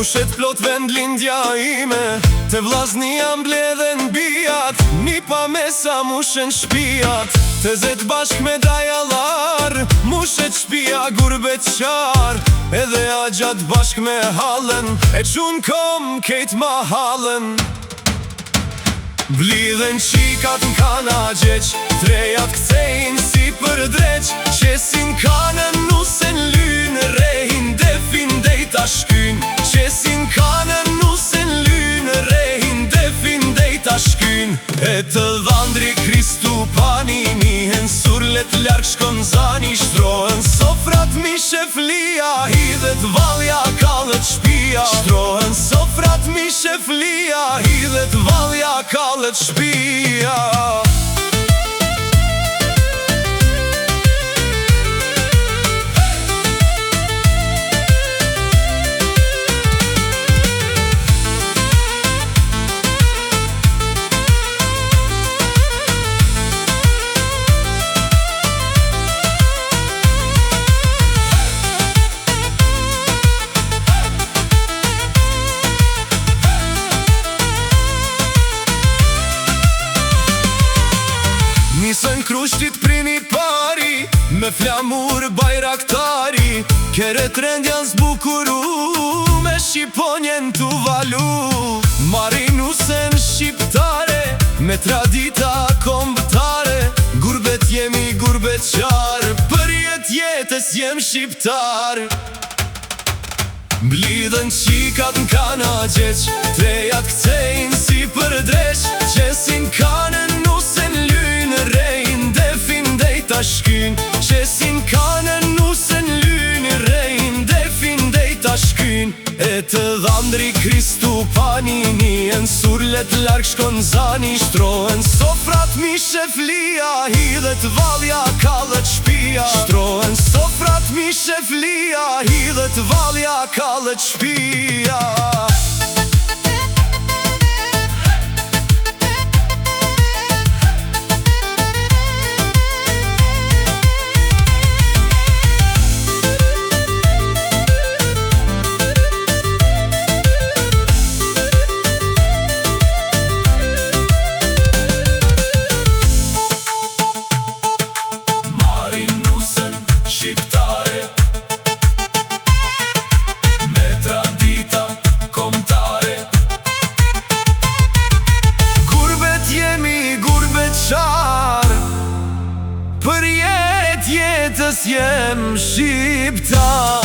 Pushet plot vend lindja ime, te vllaznia mbledhen bijat, nipa mesa mushen shpijat, te zet bashk me dajallar, mushet shpija gurbet qar, edhe agjat bashk me hallen, e qun kom kejt ma hallen. Blidhen qikat n'kana gjeq, trejat kthejn si për dreq, qesin kanën nusen lyn, rehin defin dejta shkyn, qesin kanën nusen lyn, rehin defin dejta shkyn. E të dhandri Kristu pani, nihen surlet larg shkon zani, shtrohen sofrat mishe flia, hidhet valja kallet shpia, shtrohen sofrat mishe flia, hidhet valja kallet shpia. Nisën krushtit prini pari, me flamur bajraktari, kere trend janë zbukuru, me Shqiponjen t'u valu. Marinusen shqiptare, me tradita kombëtare, gurbet jemi gurbet qar, për jetës jem shqiptar. Blidhen qikat n'kana gjeq, trejat kthejn si për dreq, qesin kanën nusen lyn, rehin defin dejta shkyn, qesin kanën nusen lyn, rehin defin dejta shkyn. E të dhandri Kristu pani, nihen surlet larg shkon zani, shtrohen sofrat mishe flia, hidhet valja kallet shpia, shtrohen sofrat mishe flia, hidhet valja kallet shpia. Shqiptare, me tradita kombëtare, gurbet jemi gurbet qar, për jetës jem shqiptar.